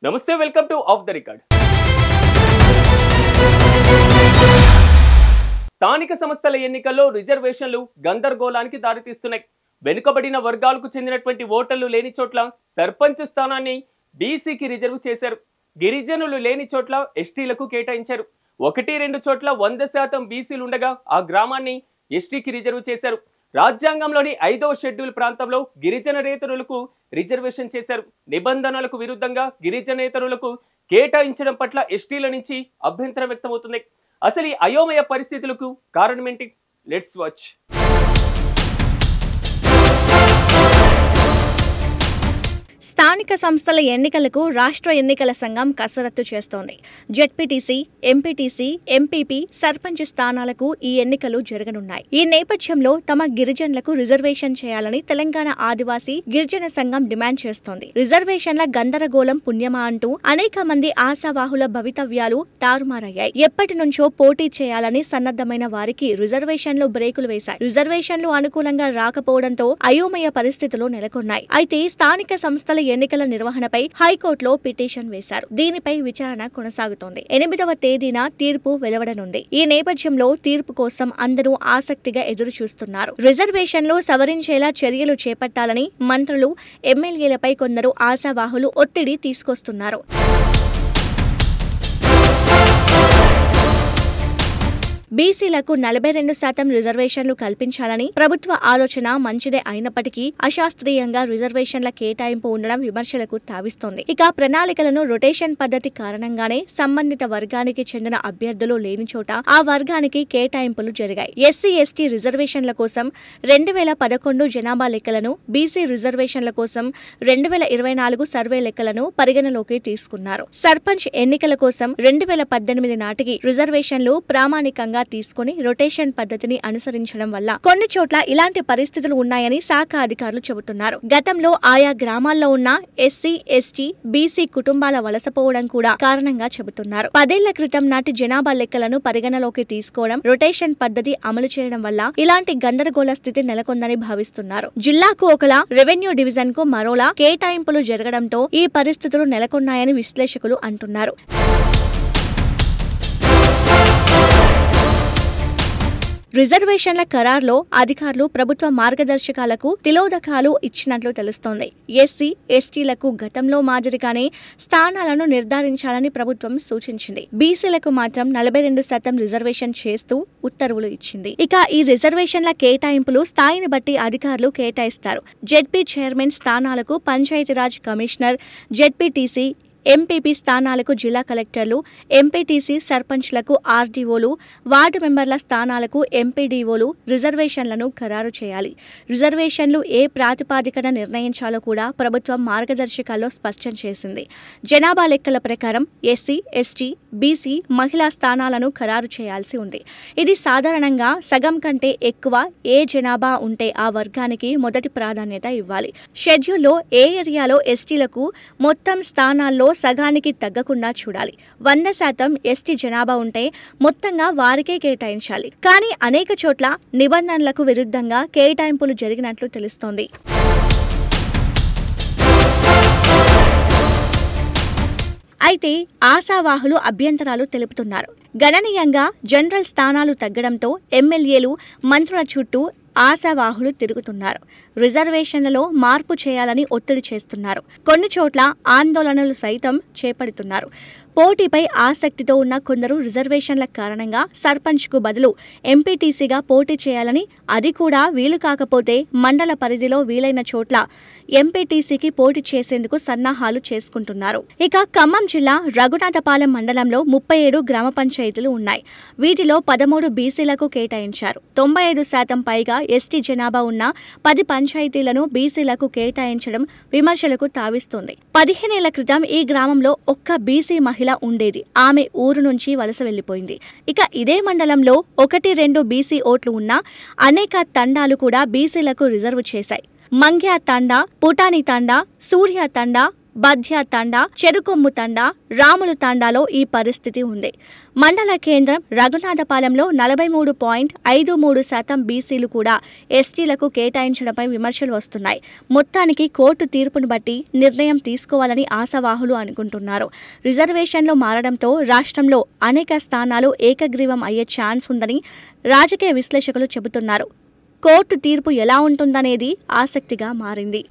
నమస్తే, welcome to of the record. స్థానిక సంస్థల ఎన్నికల్లో రిజర్వేషన్లు గందరగోళానికి దారితీస్తున్నాయి. వెనుకబడిన వర్గాలకు చెందినటువంటి ఓటర్లు లేని చోట్ల సర్పంచ్ స్థానాన్ని బీసీకి రిజర్వ్ చేశారు. గిరిజనులు లేని చోట్ల ఎస్టీలకు కేటాయించారు. 1-2 చోట్ల 100% బీసీలు ఉండగా ఆ గ్రామాన్ని ఎస్టీకి రిజర్వ్ చేశారు. రాజ్యాంగంలోని 5వ షెడ్యూల్ ప్రాంతంలో గిరిజనేతరులకు రిజర్వేషన్ చేశారు. నిబంధనలకు విరుద్ధంగా గిరిజనేతరులకు కేటాయించడం పట్ల ఎస్టీల నుంచి అభ్యంతరం వ్యక్తమవుతుంది. అసలు ఈ అయోమయ పరిస్థితులకు కారణమేంటి? Let's watch. స్థానిక సంస్థల ఎన్నికలకు రాష్ట్ర ఎన్నికల సంఘం కసరత్తు చేస్తోంది. జెడ్పీటీసీ, ఎంపీటీసీ, ఎంపీపీ, సర్పంచ్ స్థానాలకు ఈ ఎన్నికలు జరగనున్నాయి. ఈ నేపథ్యంలో తమ గిరిజనులకు రిజర్వేషన్ చేయాలని తెలంగాణ ఆదివాసీ గిరిజన సంఘం డిమాండ్ చేస్తోంది. రిజర్వేషన్ల గందరగోళం పుణ్యమా అంటూ అనేక మంది ఆశావాహుల భవితవ్యాలు తారుమారయ్యాయి. ఎప్పటి నుంచో పోటీ చేయాలని సన్నద్ధమైన వారికి రిజర్వేషన్లు బ్రేకులు వేశాయి. రిజర్వేషన్లు అనుకూలంగా రాకపోవడంతో అయోమయ పరిస్థితులు నెలకొన్నాయి. అయితే స్థానిక సంస్థల ఎన్నికల నిర్వహణపై హైకోర్టులో పిటిషన్ వేశారు. దీనిపై విచారణ కొనసాగుతోంది. 8వ తేదీన తీర్పు వెలువడనుంది. ఈ నేపథ్యంలో తీర్పు కోసం అందరూ ఆసక్తిగా ఎదురు చూస్తున్నారు. రిజర్వేషన్లు సవరించేలా చర్యలు చేపట్టాలని మంత్రులు, ఎమ్మెల్యేలపై కొందరు ఆశావాహులు ఒత్తిడి తీసుకొస్తున్నారు. బీసీలకు 42% రిజర్వేషన్లు కల్పించాలని ప్రభుత్వ ఆలోచన మంచిదే అయినప్పటికీ అశాస్త్రీయంగా రిజర్వేషన్ల కేటాయింపు ఉండడం విమర్శలకు తావిస్తోంది. ఇక ప్రణాళికలను రొటేషన్ పద్ధతి కారణంగానే సంబంధిత వర్గానికి చెందిన అభ్యర్థులు లేని చోట ఆ వర్గానికి కేటాయింపులు జరిగాయి. ఎస్సీ, ఎస్టీ రిజర్వేషన్ల కోసం 2011 జనాభా లెక్కలను, బీసీ రిజర్వేషన్ల కోసం 2024 సర్వే లెక్కలను పరిగణలోకి తీసుకున్నారు. సర్పంచ్ ఎన్నికల కోసం 2018 నాటికి రిజర్వేషన్లు ప్రామాణికంగా తీసుకుని రొటేషన్ పద్ధతిని అనుసరించడం వల్ల కొన్ని చోట్ల ఇలాంటి పరిస్థితులు ఉన్నాయని శాఖ అధికారులు చెబుతున్నారు. గతంలో ఆయా గ్రామాల్లో ఉన్న ఎస్సీ, ఎస్టీ, బీసీ కుటుంబాల వలసపోవడం కూడా కారణంగా చెబుతున్నారు. 10 ఏళ్ల క్రితం నాటి జనాభా లెక్కలను పరిగణలోకి తీసుకోవడం, రొటేషన్ పద్ధతి అమలు చేయడం వల్ల ఇలాంటి గందరగోళ స్థితి నెలకొందని భావిస్తున్నారు. జిల్లాకు ఒకలా, రెవెన్యూ డివిజన్ కు మరోలా కేటాయింపులు జరగడంతో ఈ పరిస్థితులు నెలకొన్నాయని విశ్లేషకులు అంటున్నారు. రిజర్వేషన్ల ఖరారులో అధికారులు ప్రభుత్వ మార్గదర్శకాలకు తిలోదకాలు ఇచ్చినట్లు తెలుస్తోంది. ఎస్సీ, ఎస్టీలకు గతంలో మాదిరిగానే స్థానాలను నిర్ధారించాలని ప్రభుత్వం సూచించింది. బీసీలకు మాత్రం 42% రిజర్వేషన్ చేస్తూ ఉత్తర్వులు ఇచ్చింది. ఇక ఈ రిజర్వేషన్ల కేటాయింపులు స్థాయిని బట్టి అధికారులు కేటాయిస్తారు. జెడ్పీ చైర్మన్ స్థానాలకు పంచాయతీరాజ్ కమిషనర్, జెడ్పీటీసీ, ఎంపీపీ స్థానాలకు జిల్లా కలెక్టర్లు, ఎంపీటీసీ, సర్పంచ్లకు ఆర్డీఓలు, వార్డు మెంబర్ల స్థానాలకు ఎంపీడీఓలు రిజర్వేషన్లను ఖరారు చేయాలి. రిజర్వేషన్లు ఏ ప్రాతిపాదికన నిర్ణయించాలో కూడా ప్రభుత్వం మార్గదర్శకాల్లో స్పష్టం చేసింది. జనాభా లెక్కల ప్రకారం ఎస్సీ, ఎస్టీ, బీసీ, మహిళా స్థానాలను ఖరారు చేయాల్సి ఉంది. ఇది సాధారణంగా సగం కంటే ఎక్కువ ఏ జనాభా ఉంటే ఆ వర్గానికి మొదటి ప్రాధాన్యత ఇవ్వాలి. షెడ్యూల్లో ఏ ఏరియాలో ఎస్టీలకు మొత్తం స్థానాల్లో సగానికి తగ్గకుండా చూడాలి. 100% ఎస్టీ జనాభా ఉంటే మొత్తంగా వారికే కేటాయించాలి. కానీ అనేక చోట్ల నిబంధనలకు విరుద్ధంగా కేటాయింపులు జరిగినట్లు తెలుస్తోంది. అయితే ఆశావాహులు అభ్యంతరాలు తెలుపుతున్నారు. గణనీయంగా జనరల్ స్థానాలు తగ్గడంతో ఎమ్మెల్యేలు, మంత్రుల చుట్టూ ఆశావాహులు తిరుగుతున్నారు. రిజర్వేషన్లలో మార్పు చేయాలని ఒత్తిడి చేస్తున్నారు. కొన్ని చోట్ల ఆందోళనలు సైతం చేపడుతున్నారు. పోటీపై ఆసక్తితో ఉన్న కొందరు రిజర్వేషన్ల కారణంగా సర్పంచ్కు బదులు ఎంపీటీసీగా పోటీ చేయాలని, అది కూడా వీలు కాకపోతే మండల పరిధిలో వీలైన చోట్ల ఎంపీటీసీకి పోటీ చేసేందుకు సన్నాహాలు చేసుకుంటున్నారు. ఇక ఖమ్మం జిల్లా రఘునాథపాలెం మండలంలో 37 గ్రామ పంచాయతీలు ఉన్నాయి. వీటిలో 13 బీసీలకు కేటాయించారు. 95% పైగా ఎస్టీ జనాభా ఉన్న 10 పంచాయతీలను బీసీలకు కేటాయించడం విమర్శలకు తావిస్తుంది. 15 ఏళ్ల క్రితం ఈ గ్రామంలో ఒక్క బీసీ మహిళ ఉండేది. ఆమె ఊరు నుంచి వలస వెళ్లిపోయింది. ఇక ఇదే మండలంలో 1-2 బీసీ ఓట్లు ఉన్నా అనేక తండాలు కూడా బీసీలకు రిజర్వ్ చేశాయి. మంగ్యా తండా, పుటాని తండా, సూర్య తండా, బద్య తండా, చెరుకొమ్ము తండా, రాములు తండాలో ఈ పరిస్థితి ఉంది. మండల కేంద్రం రఘునాథపాలెంలో 43.53% బీసీలు కూడా ఎస్టీలకు కేటాయించడంపై విమర్శలు వస్తున్నాయి. మొత్తానికి కోర్టు తీర్పును బట్టి నిర్ణయం తీసుకోవాలని ఆశావాహులు అనుకుంటున్నారు. రిజర్వేషన్లు మారడంతో రాష్ట్రంలో అనేక స్థానాలు ఏకగ్రీవం అయ్యే ఛాన్స్ ఉందని రాజకీయ విశ్లేషకులు చెబుతున్నారు. కోర్టు తీర్పు ఎలా ఉంటుందనేది ఆసక్తిగా మారింది.